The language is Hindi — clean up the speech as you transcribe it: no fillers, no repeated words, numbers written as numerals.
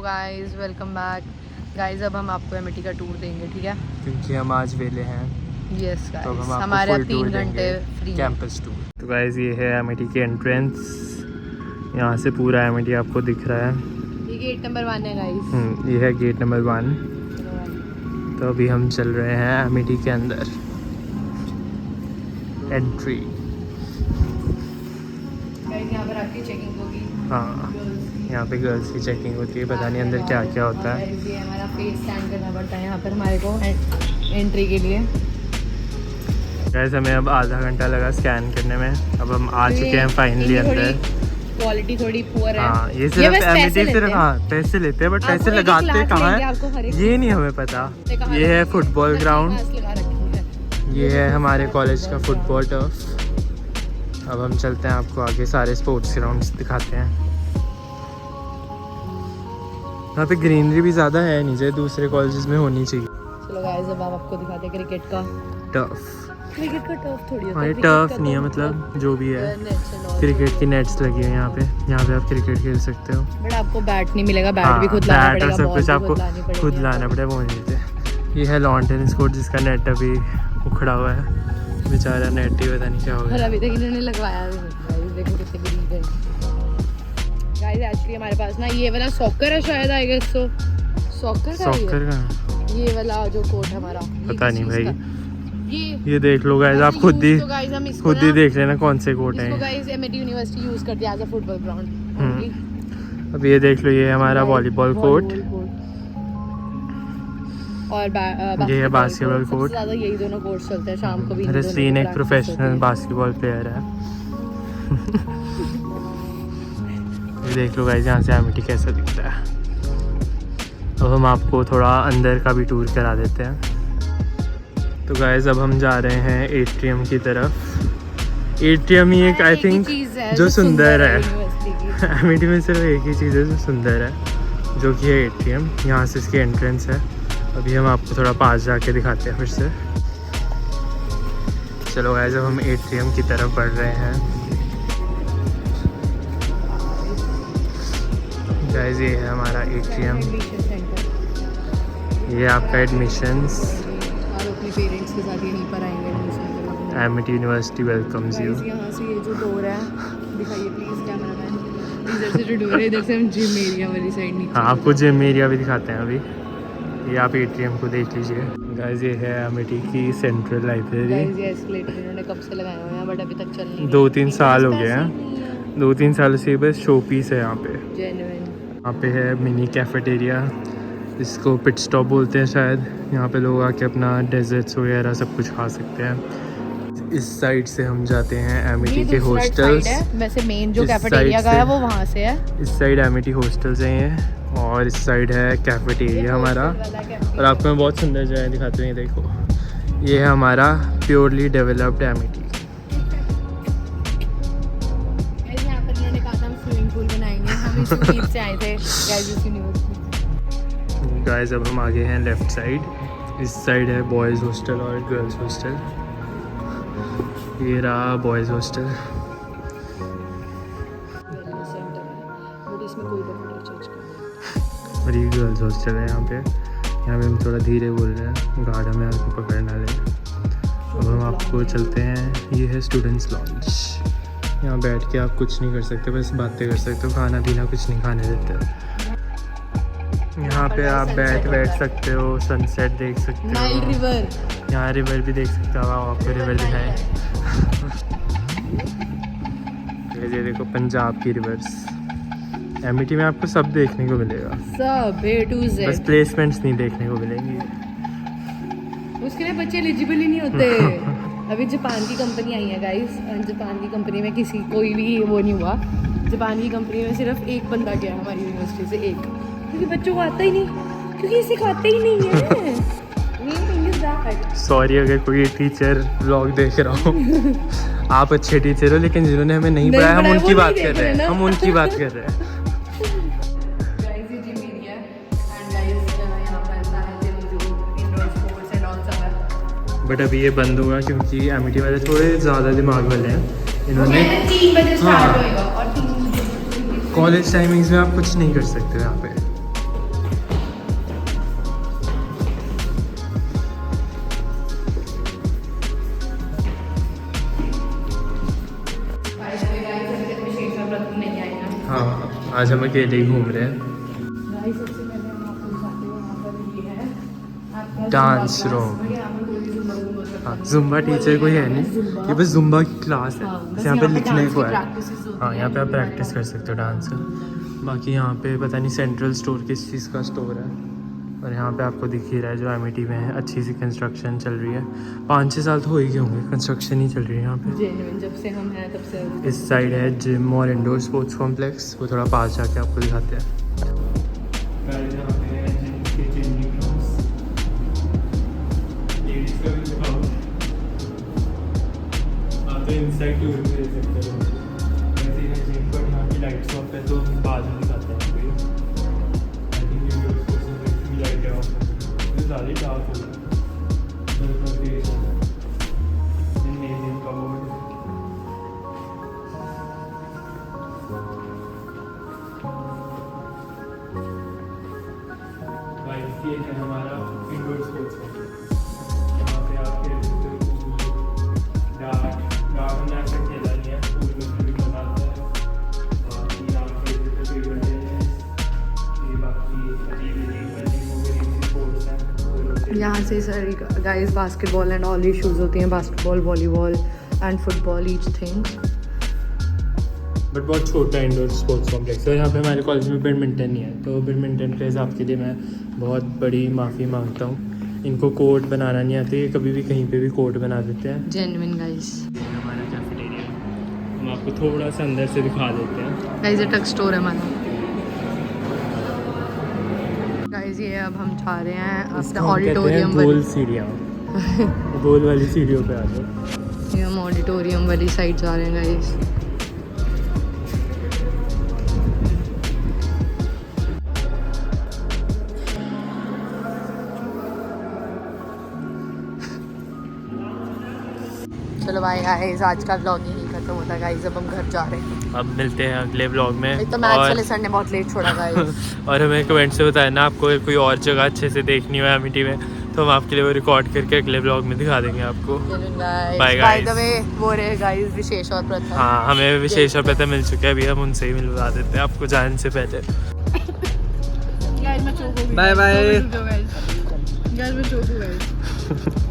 Guys welcome back guys. अब हम आपको एमिटी का टूर देंगे, ठीक है, क्योंकि हम आज वेले हैं। यस तो गाइस, हम हमारे आपको 3 घंटे फ्री कैंपस टूर। तो गाइस ये है एमिटी की एंट्रेंस। यहाँ से पूरा एमिटी आपको दिख रहा है। ये गेट नंबर 1 है गाइस। ये है गेट नंबर 1। तो अभी हम चल रहे हैं एमिटी के अंदर। एंट्री। गाइस यहाँ पर आपकी चेकिंग होगी। हाँ, यहाँ पे गर्ल्स की चेकिंग होती है। पता नहीं अंदर क्या क्या होता है। ये हमारा फेस स्कैन करना पड़ता है यहाँ पर हमारे को एंट्री के लिए। गाइस हमें अब आधा घंटा लगा स्कैन करने में। अब हम आ चुके हैं फाइनली अंदर। क्वालिटी थोड़ी पुअर है। हाँ, ये सिर्फ एमिटी सिर्फ पैसे लेते हैं, बट पैसे लगाते कहाँ है ये नहीं हमें पता। ये है फुटबॉल ग्राउंड। ये है हमारे कॉलेज का फुटबॉल टर्फ। अब हम चलते हैं, आपको आगे सारे स्पोर्ट्स ग्राउंड्स दिखाते हैं। यहाँ पे ग्रीनरी भी ज़्यादा है नीचे, दूसरे कॉलेजेस में होनी चाहिए। चलो गाइस अब आपको दिखाते हैं क्रिकेट का टर्फ। क्रिकेट का टर्फ थोड़ी होता हाँ, है। ये टर्फ नहीं है, मतलब जो भी है क्रिकेट की नेट्स लगी है यहाँ पे। यहाँ पे आप क्रिकेट खेल सकते हो, बट आपको बैट नहीं मिलेगा। बैट भी खुद लाना बैट पड़ेगा, और सब बॉल कुछ भी आपको खुद लाना पड़ेगा। वो नहीं देते। ये है लॉन टेनिस कोर्ट जिसका नेट अभी उखड़ा हुआ है। बेचारा नेट ही पता नहीं क्या हो और गया। अभी तक इन्होंने लगवाया भी नहीं। गाइस देखो कितने गरीब है। गाइस एक्चुअली हमारे पास ना ये वाला सॉकर है शायद, आई गेस सो। सॉकर का ये वाला जो कोर्ट हमारा, पता नहीं भाई। ये ये देख लो गाइस, आप खुद ही खुद ही देख लेना कौन से कोर्ट इसको हैं। गाइस एमिटी यूनिवर्सिटी यूज करती है एज अ फुटबॉल ग्राउंड। अब ये देख लो, ये है हमारा वॉलीबॉल कोर्ट। और ये है बास्केटबॉल कोर्ट। ज्यादा यही दोनों कोर्ट्स चलते हैं शाम को भी। रस्लीन एक प्रोफेशनल बास्केटबॉल प्लेयर है। ये देख लो गाइस, यहाँ से एमिटी कैसा दिखता है। अब हम आपको थोड़ा अंदर का भी टूर करा देते हैं। तो गाइस अब हम जा रहे हैं एट्रियम की तरफ। एट्रियम ही एक आई थिंक जो सुंदर है। एमिटी में सिर्फ एक ही चीज़ है जो सुंदर है, जो कि है एट्रियम। यहाँ से इसकी एंट्रेंस है। अभी हम आपको थोड़ा पास जाके दिखाते हैं फिर से। चलो गाइस अब हम एट्रियम की तरफ बढ़ रहे हैं। गाइस ये है हमारा एट्रियम। ये आपका एडमिशंस। और अपने पेरेंट्स के साथ यहीं पर आएंगे admission. Amity university welcomes you. यहाँ से ये जो डोर है दिखाइए प्लीज कैमरामैन। इधर से जो डोर है, इधर से हम जिम एरिया वाली साइड नीचे। हाँ, आपको जिम एरिया भी दिखाते हैं अभी। ये आप एट्रियम को देख लीजिए। गाइस ये है एमिटी की सेंट्रल लाइब्रेरी। गाइस ये एस्केलेटर इन्होंने कब से लगाए हुए हैं, बट अभी तक चल नहीं। 2-3 साल हो गए हैं। 2-3 साल से बस शो पीस है यहाँ पे। जेन्युइन। यहाँ पे है मिनी कैफेटेरिया, इसको पिट स्टॉप बोलते हैं शायद। यहाँ पे लोग आके अपना डेजर्ट्स वगैरह सब कुछ खा सकते हैं। इस साइड से हम जाते हैं एमिटी के हॉस्टल्स। वैसे मेन जो कैफेटेरिया का है वो वहाँ से है। इस साइड एमिटी हॉस्टल्स हैं ये, और इस साइड है कैफेटेरिया हमारा। और आपको मैं बहुत सुंदर जगह दिखाते हैं, देखो ये है हमारा प्योरली डेवलप्ड एमिटी। यहाँ पर इन्होंने कहा था हम स्विमिंग पूल बनाएंगे। हम इस उम्मीद से आए थे गाइस यूनिवर्सिटी। गाइस अब हम आगे हैं लेफ्ट साइड। इस साइड है बॉयज़ हॉस्टल और गर्ल्स हॉस्टल। ये रहा बॉयज़ हॉस्टल। और ये गर्ल्स हॉस्टल है यहाँ पे। यहाँ पे हम थोड़ा धीरे बोल रहे हैं, गार्ड हमें आके पकड़ ना ले। अब हम आपको चलते हैं। ये है स्टूडेंट्स लॉन्च। यहाँ बैठ के आप कुछ नहीं कर सकते, बस बातें कर सकते हो। खाना पीना कुछ नहीं खाने देते। यहाँ पे आप बैठ सकते हो, सनसेट देख सकते हो। रिवर, यहाँ रिवर भी देख सकते हो। आपको रिवर दिखाएं। ये देखो पंजाब की रिवर्स। एमिटी में आपको सब देखने को मिलेगा, सब A to Z। बस प्लेसमेंट्स नहीं देखने को मिलेंगी। उसके लिए बच्चे एलिजिबल ही नहीं होते। अभी जापान की कंपनी आई है गाइस। जापान की कंपनी में किसी कोई भी वो नहीं हुआ। जापान की कंपनी में सिर्फ एक बंदा गया हमारी यूनिवर्सिटी से, एक, क्योंकि बच्चों को आता ही नहीं, क्योंकि सिखाते ही नहीं है। Main thing is that. Sorry अगर कोई टीचर व्लॉग देख रहा हो। आप अच्छे टीचर हो, लेकिन जिन्होंने हमें नहीं पढ़ाया हम उनकी बात कर रहे हैं। हम उनकी बात कर रहे हैं। बट अभी ये बंद होगा क्योंकि एमिटी वाले थोड़े ज़्यादा दिमाग वाले हैं। इन्होंने 3 बजे स्टार्ट होएगा और 3 कॉलेज टाइमिंग्स में आप कुछ नहीं कर सकते यहाँ पे। आज हम अकेले ही घूम रहे हैं। गाइस सबसे पहले हम आपको दिखाते हैं यहाँ पर ये है आपका डांस जुम्बा रूम। क्लास। यहाँ पर कोई भी जुम्बा रूम हो सकता हाँ है। जुम्बा टीचर कोई है नहीं, ये बस जुम्बा की क्लास है। हाँ, बस बस यहाँ पे लिखने डांस को की है। practices होती हाँ यहाँ पे आप हैं। प्रैक्टिस कर सकते हो डांस का। बाकी यहाँ पे पता नहीं सेंट्रल स्टोर किस चीज़ का स्टोर है। और यहाँ पे आपको दिख ही रहा है जो एमिटी में है, अच्छी सी कंस्ट्रक्शन चल रही है। 5-6 साल तो हो ही गए होंगे, कंस्ट्रक्शन ही चल रही है यहाँ पे। जेन्युइन जब से हम हैं तब से इस साइड है जिम और इंडोर स्पोर्ट्स कॉम्प्लेक्स, वो थोड़ा पास जाके आपको दिखाते हैं। इनसाइड टूर भी दे सकते हो। वैसे ही जिम पर यहाँ की लाइट्स ऑफ है तो बाद में दिखाते हैं आपको। आई थिंक वीडियो को लाइट ऑफ है, ज़्यादा ही डार्क हो ये है हमारा इंडोर स्पोर्ट्स कॉम्प्लेक्स। यहाँ पे आप खेल सकते हो डार्ट में ऐसा खेला नहीं है, पूल में भी बनाता है। बाकी आप खेल सकते हो ये बाकी अजीब स्पोर्ट्स हैं। यहाँ से सारी guys basketball and all he shoes होती हैं, basketball, volleyball and football each things. But बहुत छोटा इंडोर स्पोर्ट्स कॉम्प्लेक्स है। यहाँ पे हमारे कॉलेज में बैडमिंटन नहीं है, तो बैडमिंटन के हिसाब के लिए मैं बहुत बड़ी माफ़ी मांगता हूँ। इनको कोर्ट बनाना नहीं आती, ये कभी भी कहीं पे भी कोर्ट बना देते हैं। Genuine guys. हमारा कैफेटेरिया हम आपको थोड़ा सा अंदर से दिखा देते हैं। गाइस ये टक स्टोर है हमारा। गाइस ये अब हम जा रहे हैं अपने ऑडिटोरियम गोल सीढ़ियाँ गोल वाली सीढ़ियों पे आ जाओ। ये हम ऑडिटोरियम वाली साइड जा रहे हैं गाइस। चलो बाय गाइस, आज का व्लॉग यहीं खत्म होता है गाइस। अब हम घर जा रहे हैं। अब मिलते हैं अगले व्लॉग में। एक तो मैथ्स वाले सर ने बहुत लेट छोड़ा गाइस। और हमें कमेंट से बताया ना आपको कोई और जगह अच्छे से देखनी हो एमिटी में, तो हम आपके लिए वो रिकॉर्ड करके अगले व्लॉग में दिखा देंगे आपको। बाय द वे वो रहे गाइस विशेष और प्रथा। हाँ हमें विशेष और प्रथा मिल चुका है, अभी हम उनसे ही मिलवा देते हैं आपको जाने से पहले। गाइस मैं चोक हो गई। Bye bye. गाइस मैं चोक हो गई।